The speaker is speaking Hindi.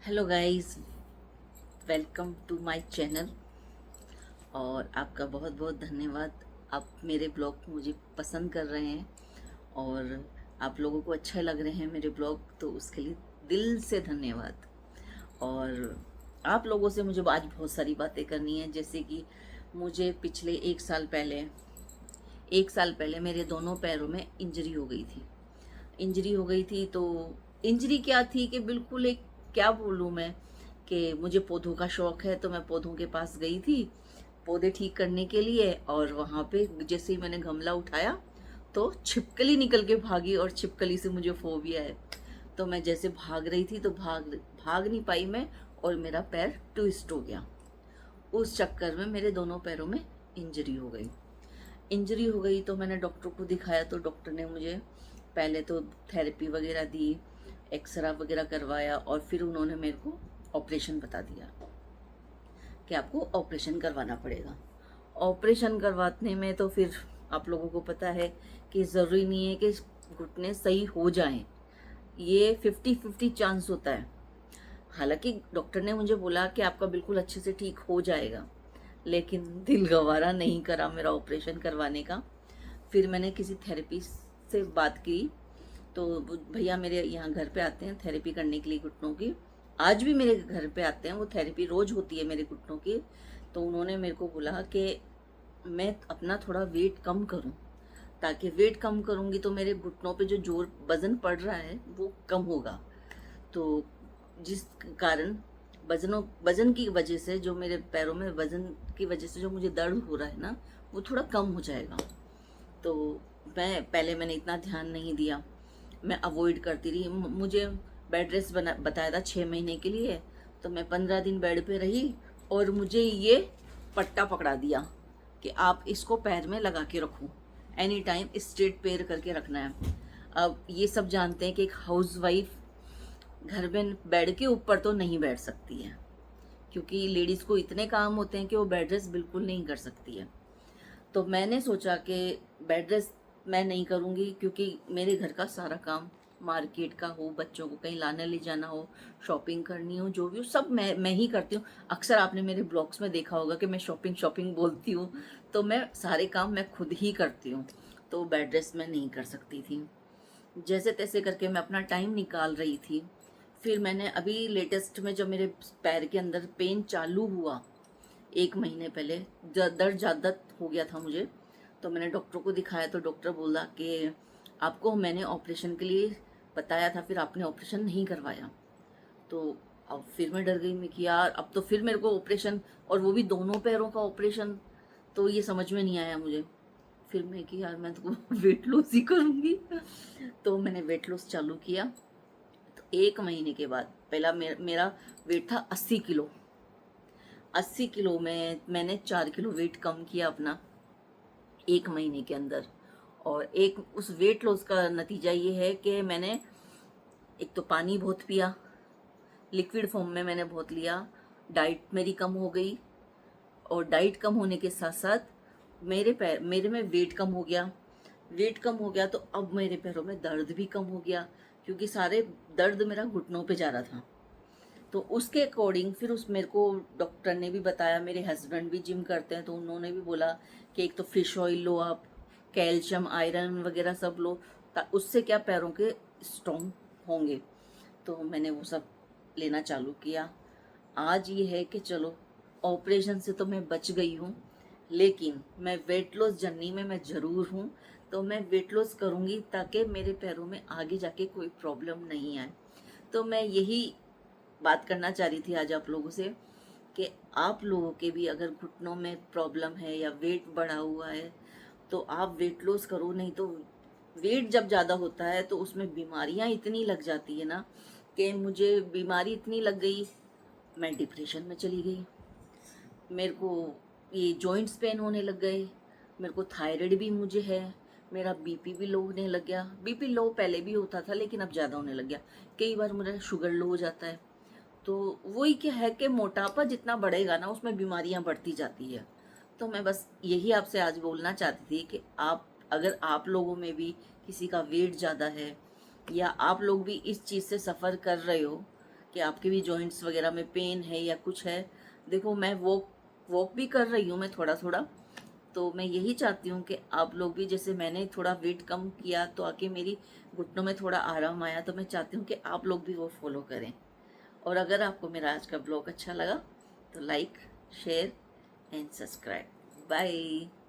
Hello guys, welcome to my channel. और आपका बहुत बहुत धन्यवाद। आप मेरे ब्लॉग मुझे पसंद कर रहे हैं और आप लोगों को अच्छे लग रहे हैं मेरे ब्लॉग, तो उसके लिए दिल से धन्यवाद। और आप लोगों से मुझे आज बहुत सारी बातें करनी है। जैसे कि मुझे पिछले एक साल पहले मेरे दोनों पैरों में इंजरी हो गई थी। तो इंजरी क्या थी कि बिल्कुल एक, क्या बोलूँ मैं, कि मुझे पौधों का शौक है, तो मैं पौधों के पास गई थी पौधे ठीक करने के लिए। और वहाँ पे जैसे ही मैंने गमला उठाया तो छिपकली निकल के भागी, और छिपकली से मुझे फोबिया है। तो मैं जैसे भाग रही थी तो भाग भाग नहीं पाई मैं, और मेरा पैर ट्विस्ट हो गया। उस चक्कर में मेरे दोनों पैरों में इंजरी हो गई तो मैंने डॉक्टर को दिखाया। तो डॉक्टर ने मुझे पहले तो थेरेपी वगैरह दी, एक्सरा वगैरह करवाया, और फिर उन्होंने मेरे को ऑपरेशन बता दिया कि आपको ऑपरेशन करवाना पड़ेगा। ऑपरेशन करवाने में तो फिर आप लोगों को पता है कि ज़रूरी नहीं है कि घुटने सही हो जाएं, ये 50-50 चांस होता है। हालांकि डॉक्टर ने मुझे बोला कि आपका बिल्कुल अच्छे से ठीक हो जाएगा, लेकिन दिल गवारा नहीं करा मेरा ऑपरेशन करवाने का। फिर मैंने किसी थेरेपी से बात की, तो भैया मेरे यहाँ घर पे आते हैं थेरेपी करने के लिए घुटनों की। आज भी मेरे घर पे आते हैं, वो थेरेपी रोज होती है मेरे घुटनों की। तो उन्होंने मेरे को बोला कि मैं अपना थोड़ा वेट कम करूं, ताकि वेट कम करूंगी तो मेरे घुटनों पे जो जोर वजन पड़ रहा है वो कम होगा। तो जिस कारण वजन की वजह से, जो मेरे पैरों में वजन की वजह से जो मुझे दर्द हो रहा है ना, वो थोड़ा कम हो जाएगा। तो मैंने इतना ध्यान नहीं दिया, मैं अवॉइड करती रही। मुझे बेड रेस्ट बताया था 6 महीने के लिए, तो मैं 15 दिन बेड पे रही, और मुझे ये पट्टा पकड़ा दिया कि आप इसको पैर में लगा के रखो, एनी टाइम स्ट्रेट पैर करके रखना है। अब ये सब जानते हैं कि एक हाउस वाइफ घर में बेड के ऊपर तो नहीं बैठ सकती है, क्योंकि लेडीज़ को इतने काम होते हैं कि वो बेड रेस्ट बिल्कुल नहीं कर सकती है। तो मैंने सोचा कि बेड रेस्ट मैं नहीं करूँगी, क्योंकि मेरे घर का सारा काम, मार्केट का हो, बच्चों को कहीं लाने ले जाना हो, शॉपिंग करनी हो, जो भी हो, सब मैं ही करती हूँ। अक्सर आपने मेरे ब्लॉग्स में देखा होगा कि मैं शॉपिंग शॉपिंग बोलती हूँ, तो मैं सारे काम मैं खुद ही करती हूँ। तो बेड रेस्ट मैं नहीं कर सकती थी। जैसे तैसे करके मैं अपना टाइम निकाल रही थी। फिर मैंने अभी लेटेस्ट में, जब मेरे पैर के अंदर पेन चालू हुआ 1 महीने पहले, दर्द ज़्यादा हो गया था मुझे, तो मैंने डॉक्टर को दिखाया। तो डॉक्टर बोला कि आपको मैंने ऑपरेशन के लिए बताया था, फिर आपने ऑपरेशन नहीं करवाया। तो अब फिर मैं डर गई, मैं कि यार अब तो फिर मेरे को ऑपरेशन, और वो भी दोनों पैरों का ऑपरेशन, तो ये समझ में नहीं आया मुझे। फिर मैं कि यार मैं तो वेट लॉस ही करूँगी। तो मैंने वेट लॉस चालू किया। तो 1 महीने के बाद, पहला मेरा वेट था 80 किलो। 80 किलो में मैंने 4 किलो वेट कम किया अपना 1 महीने के अंदर। और एक उस वेट लॉस का नतीजा ये है कि मैंने एक तो पानी बहुत पिया, लिक्विड फॉर्म में मैंने बहुत लिया, डाइट मेरी कम हो गई, और डाइट कम होने के साथ साथ मेरे में वेट कम हो गया तो अब मेरे पैरों में दर्द भी कम हो गया, क्योंकि सारे दर्द मेरा घुटनों पे जा रहा था। तो उसके अकॉर्डिंग फिर उस मेरे को डॉक्टर ने भी बताया, मेरे हस्बैंड भी जिम करते हैं, तो उन्होंने भी बोला कि एक तो फिश ऑयल लो आप, कैल्शियम आयरन वगैरह सब लो, उससे क्या पैरों के स्ट्रॉन्ग होंगे। तो मैंने वो सब लेना चालू किया। आज ये है कि चलो, ऑपरेशन से तो मैं बच गई हूँ, लेकिन मैं वेट लॉस जर्नी में मैं ज़रूर हूँ। तो मैं वेट लॉस करूँगी ताकि मेरे पैरों में आगे जाके कोई प्रॉब्लम नहीं आए। तो मैं यही बात करना चाह रही थी आज आप लोगों से, कि आप लोगों के भी अगर घुटनों में प्रॉब्लम है या वेट बढ़ा हुआ है, तो आप वेट लॉस करो। नहीं तो वेट जब ज़्यादा होता है तो उसमें बीमारियां इतनी लग जाती है ना, कि मुझे बीमारी इतनी लग गई, मैं डिप्रेशन में चली गई। मेरे को ये जॉइंट्स पेन होने लग गए, मेरे को थायराइड भी मुझे है, मेरा बीपी भी लो होने लग गया। बीपी लो पहले भी होता था, लेकिन अब ज़्यादा होने लग गया। कई बार मेरा शुगर लो हो जाता है। तो वही क्या है कि मोटापा जितना बढ़ेगा ना, उसमें बीमारियां बढ़ती जाती है। तो मैं बस यही आपसे आज बोलना चाहती थी कि अगर आप लोगों में भी किसी का वेट ज़्यादा है, या आप लोग भी इस चीज़ से सफ़र कर रहे हो, कि आपके भी जॉइंट्स वगैरह में पेन है या कुछ है। देखो मैं वॉक भी कर रही हूँ मैं थोड़ा थोड़ा, तो मैं यही चाहती हूँ कि आप लोग भी, जैसे मैंने थोड़ा वेट कम किया तो आके मेरी घुटनों में थोड़ा आराम आया, तो मैं चाहती हूँ कि आप लोग भी वो फॉलो करें। और अगर आपको मेरा आज का ब्लॉग अच्छा लगा तो like, share and subscribe. Bye.